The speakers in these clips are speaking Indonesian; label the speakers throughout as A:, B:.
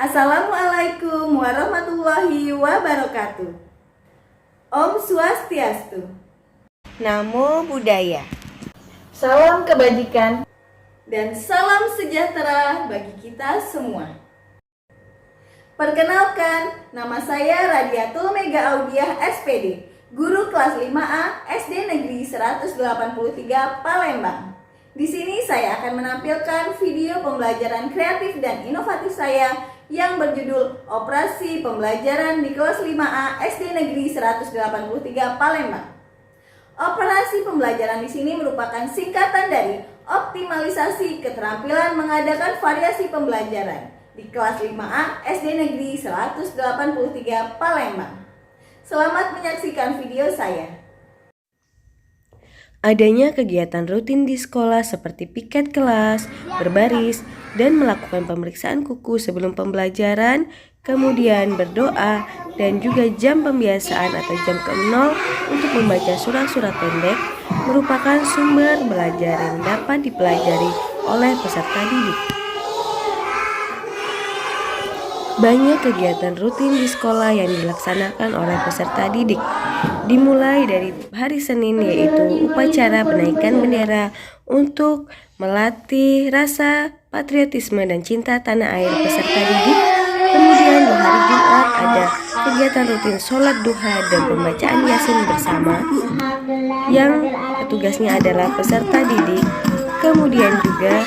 A: Assalamualaikum warahmatullahi wabarakatuh. Om Swastiastu.
B: Namo Buddhaya.
C: Salam kebajikan
A: dan salam sejahtera bagi kita semua. Perkenalkan, nama saya Radiatul Mega Audiah SPD, guru kelas 5A SD Negeri 183 Palembang. Di sini saya akan menampilkan video pembelajaran kreatif dan inovatif saya yang berjudul Operasi Pembelajaran di kelas 5A SD Negeri 183 Palembang. Operasi pembelajaran di sini merupakan singkatan dari optimalisasi keterampilan mengadakan variasi pembelajaran di kelas 5A SD Negeri 183 Palembang. Selamat menyaksikan video saya.
B: Adanya kegiatan rutin di sekolah seperti piket kelas, berbaris, dan melakukan pemeriksaan kuku sebelum pembelajaran, kemudian berdoa, dan juga jam pembiasaan atau jam ke-0 untuk membaca surat-surat pendek merupakan sumber belajar yang dapat dipelajari oleh peserta didik. Banyak kegiatan rutin di sekolah yang dilaksanakan oleh peserta didik. Dimulai dari hari Senin, yaitu upacara penaikan bendera untuk melatih rasa patriotisme dan cinta tanah air peserta didik. Kemudian di hari Jumat ada kegiatan rutin sholat duha dan pembacaan Yasin bersama yang petugasnya adalah peserta didik. Kemudian juga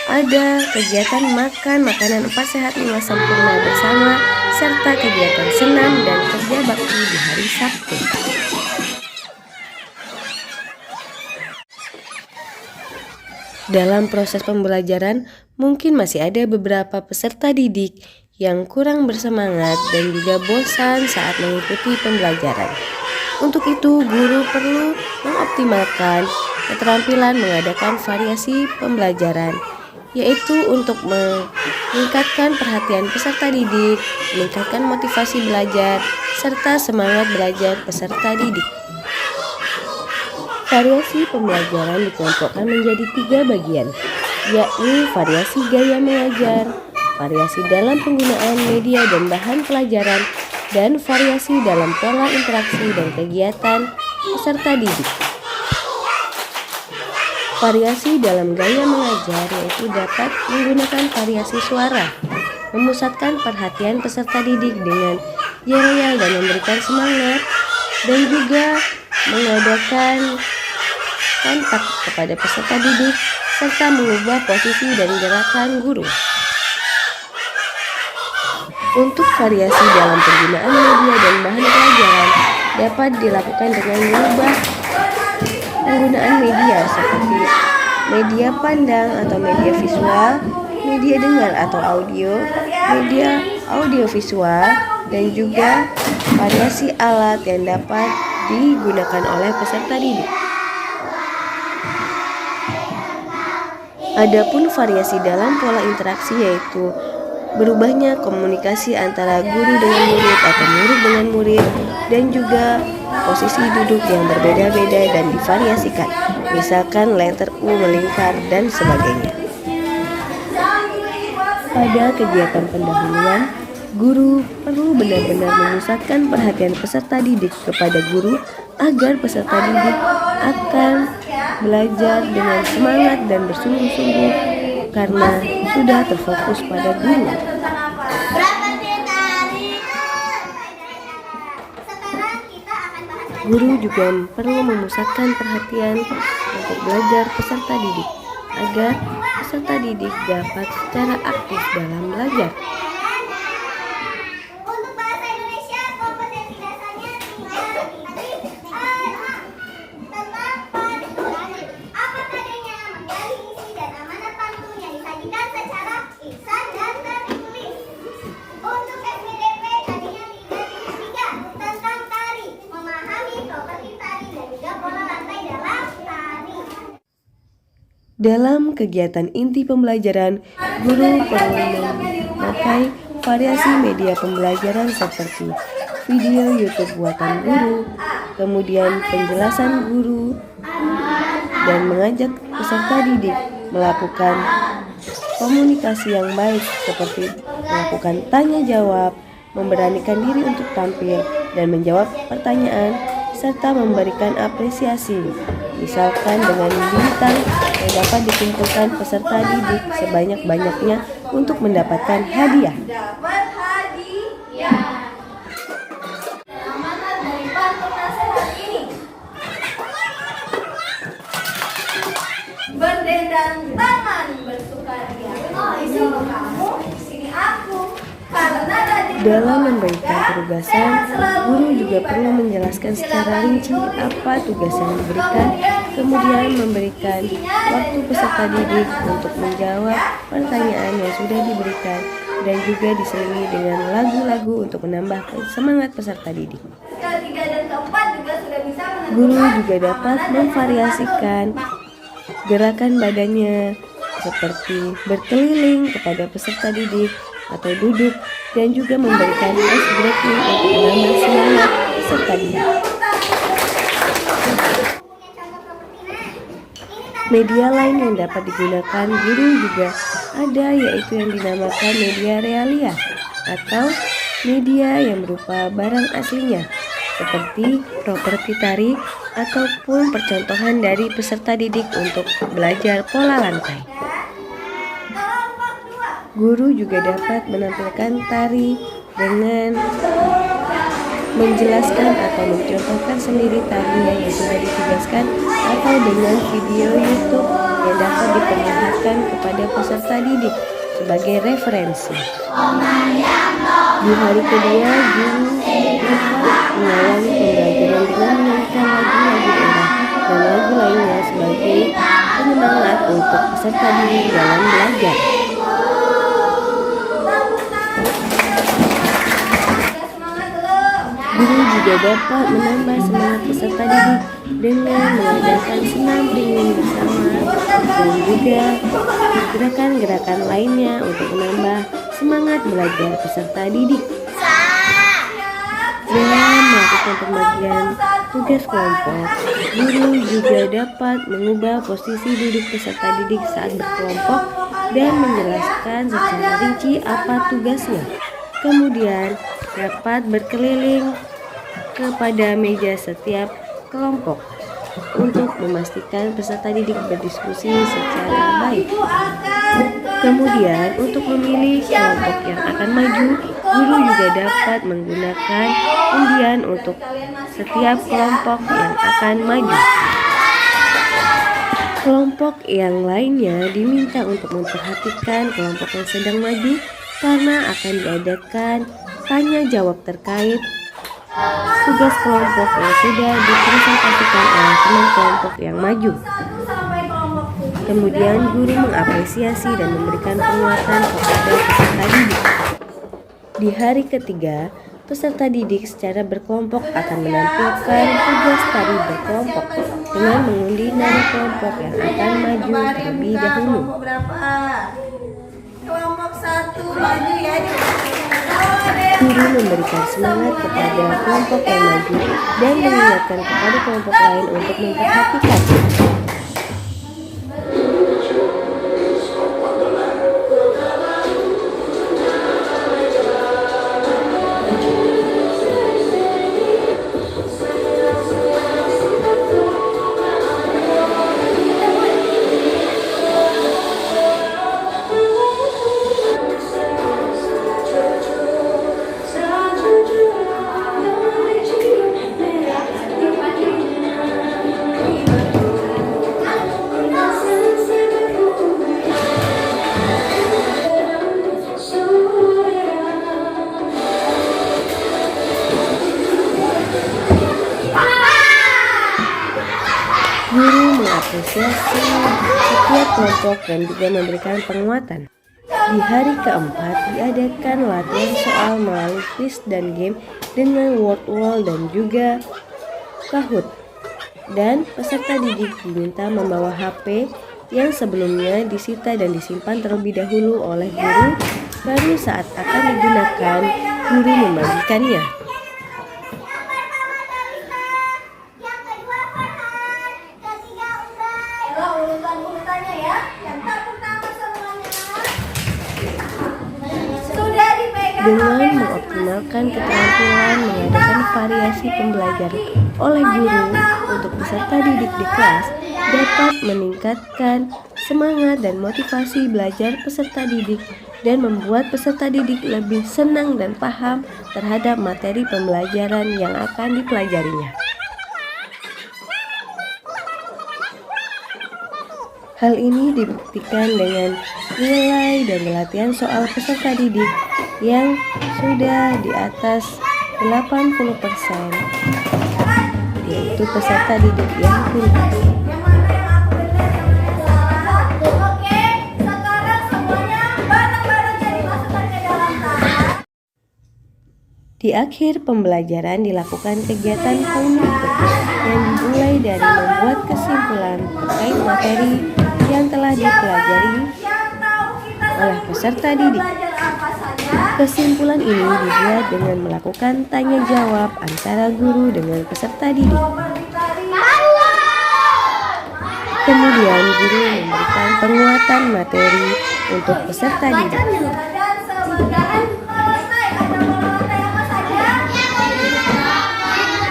B: ada kegiatan makan makanan 4 sehat 5 sempurna bersama serta kegiatan senam dan kerja bakti di hari Sabtu. Dalam proses pembelajaran, mungkin masih ada beberapa peserta didik yang kurang bersemangat dan juga bosan saat mengikuti pembelajaran. Untuk itu, guru perlu mengoptimalkan keterampilan mengadakan variasi pembelajaran, yaitu untuk meningkatkan perhatian peserta didik, meningkatkan motivasi belajar, serta semangat belajar peserta didik. Variasi pembelajaran dikelompokkan menjadi 3 bagian, yakni variasi gaya mengajar, variasi dalam penggunaan media dan bahan pelajaran, dan variasi dalam pola interaksi dan kegiatan peserta didik. Variasi dalam gaya mengajar yaitu dapat menggunakan variasi suara, memusatkan perhatian peserta didik dengan yel-yel dan memberikan semangat, dan juga mengadakan kontak kepada peserta didik serta mengubah posisi dan gerakan guru. Untuk variasi dalam penggunaan media dan bahan pelajaran dapat dilakukan dengan mengubah penggunaan media seperti media pandang atau media visual, media dengar atau audio, media audiovisual, dan juga variasi alat yang dapat digunakan oleh peserta didik. Adapun variasi dalam pola interaksi yaitu berubahnya komunikasi antara guru dengan murid atau murid dengan murid, dan juga posisi duduk yang berbeda-beda dan divariasikan, misalkan letter U melingkar dan sebagainya. Pada kegiatan pendahuluan, guru perlu benar-benar memusatkan perhatian peserta didik kepada guru agar peserta didik akan belajar dengan semangat dan bersungguh-sungguh karena sudah terfokus pada guru. Guru juga perlu memusatkan perhatian untuk belajar peserta didik agar peserta didik dapat secara aktif dalam belajar. Dalam kegiatan inti pembelajaran, guru perlu memakai variasi media pembelajaran seperti video YouTube buatan guru, kemudian penjelasan guru, dan mengajak peserta didik melakukan komunikasi yang baik seperti melakukan tanya jawab, memberanikan diri untuk tampil dan menjawab pertanyaan, serta memberikan apresiasi. Misalkan dengan bintang yang dapat dikumpulkan peserta didik sebanyak-banyaknya untuk mendapatkan hadiah.
A: Dapat hadiah. Amanat dari Pak Penasehat ini. Berdendang tangan bersukaria. Di sini kamu, di sini aku. Karena tadi
B: Dalam memberikan penugasan, guru juga perlu menjelaskan secara rinci apa tugas yang diberikan, kemudian memberikan waktu peserta didik untuk menjawab pertanyaan yang sudah diberikan, dan juga diselingi dengan lagu-lagu untuk menambah semangat peserta didik.
A: ketiga dan keempat juga sudah bisa menentukan
B: Guru juga dapat
A: amanat dari
B: memvariasikan gerakan badannya seperti berkeliling kepada peserta didik atau duduk, dan juga memberikan ice breaking untuk menambah semangat peserta didik. Media lain yang dapat digunakan guru juga ada, yaitu yang dinamakan media realia atau media yang berupa barang aslinya seperti properti tarik ataupun percontohan dari peserta didik untuk belajar pola lantai. Guru juga dapat menampilkan tari dengan menjelaskan atau mencontohkan sendiri tarinya yang sudah ditugaskan, atau dengan video YouTube yang dapat diperlihatkan kepada peserta didik sebagai referensi. Di hari kedua, guru dapat mengawali pembelajaran dengan menyanyikan lagu-lagu daerah dan lagu lainnya sebagai penyemangat untuk peserta didik dalam belajar. Guru juga dapat menambah semangat peserta didik dengan mengadakan senam ringan bersama dan juga gerakan-gerakan lainnya untuk menambah semangat belajar peserta didik. Dalam melakukan pembagian tugas kelompok, guru juga dapat mengubah posisi duduk peserta didik saat berkelompok dan menjelaskan secara rinci apa tugasnya. Kemudian dapat berkeliling kepada meja setiap kelompok untuk memastikan peserta didik berdiskusi secara baik. Kemudian untuk memilih kelompok yang akan maju, guru juga dapat menggunakan undian untuk setiap kelompok yang akan maju. Kelompok yang lainnya diminta untuk memperhatikan kelompok yang sedang maju karena akan diadakan tanya jawab terkait tugas kelompok yang sudah dipresentasikan oleh teman kelompok yang maju. Kemudian guru mengapresiasi dan memberikan penguatan kepada peserta didik. Di hari ketiga, peserta didik secara berkelompok akan menampilkan tugas tari berkelompok dengan mengundi nada kelompok yang akan maju terlebih dahulu.
A: Kelompok 1 maju ya.
B: Guru memberikan semangat kepada kelompok yang maju dan mengingatkan kepada kelompok lain untuk memperhatikan. Guru mengapresiasi setiap kelompok dan juga memberikan penguatan. Di hari keempat diadakan latihan soal melalui quiz dan game dengan word wall dan juga Kahoot. Dan peserta didik diminta membawa HP yang sebelumnya disita dan disimpan terlebih dahulu oleh guru, baru saat akan digunakan guru membagikannya.
A: Urutan-urutannya ya. Yang pertama semuanya.
B: dengan mengoptimalkan keterampilan mengadakan variasi pembelajaran oleh guru untuk peserta didik di kelas dapat meningkatkan semangat dan motivasi belajar peserta didik dan membuat peserta didik lebih senang dan paham terhadap materi pembelajaran yang akan dipelajarinya. Hal ini dibuktikan dengan nilai dan latihan soal peserta didik yang sudah di atas 80%, yaitu peserta didik yang tuntas.
A: Yang mana yang aku benar, yang mana yang salah? Oke, sekarang semuanya bareng-bareng jadi masukkan ke dalam tas.
B: Di akhir pembelajaran dilakukan kegiatan kognitif yang dimulai dari membuat kesimpulan terkait materi yang telah dipelajari oleh peserta didik. Kesimpulan ini dibuat dengan melakukan tanya jawab antara guru dengan peserta didik. Kemudian guru memberikan penguatan materi untuk peserta didik.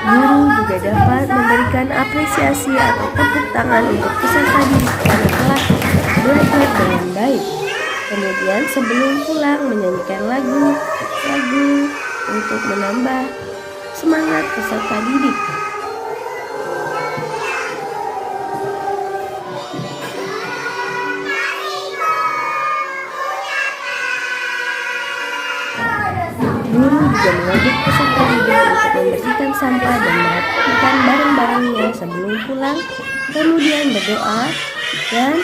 B: Guru juga dapat memberikan apresiasi atau tepuk tangan untuk peserta didik yang telah belajar dengan baik. Kemudian sebelum pulang menyanyikan lagu untuk menambah semangat peserta didik. Guru juga mengajak peserta didik untuk membersihkan sampah dan merapikan barang-barangnya sebelum pulang, kemudian berdoa dan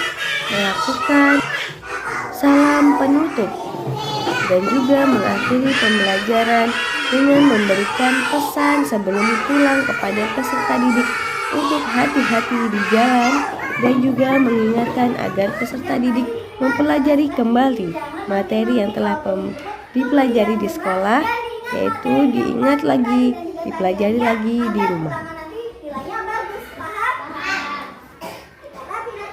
B: melakukan salam penutup, dan juga mengakhiri pembelajaran dengan memberikan pesan sebelum pulang kepada peserta didik untuk hati-hati di jalan, dan juga mengingatkan agar peserta didik mempelajari kembali materi yang telah dipelajari di sekolah, yaitu dipelajari lagi di rumah.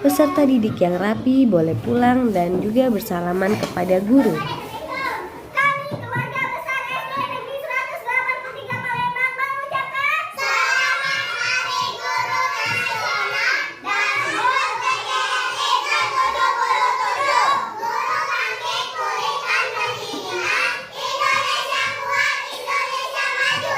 B: Peserta didik yang rapi boleh pulang dan juga bersalaman kepada guru.
D: Kami keluarga besar SD Negeri 183 Palembang mengucapkan Selamat Hari Guru Nasional dan HUT PGRI ke-77. Guru kami pulihkan pendidikan, Indonesia kuat, Indonesia maju.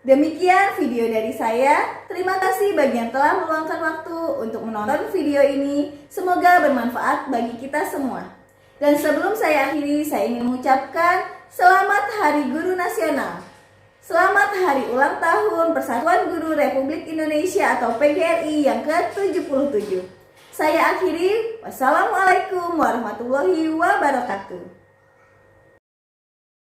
A: Demikian video dari saya. Terima kasih bagi yang telah meluangkan waktu untuk menonton video ini. Semoga bermanfaat bagi kita semua. Dan sebelum saya akhiri, saya ingin mengucapkan Selamat Hari Guru Nasional. Selamat Hari Ulang Tahun Persatuan Guru Republik Indonesia atau PGRI yang ke-77. Saya akhiri. Wassalamualaikum warahmatullahi wabarakatuh.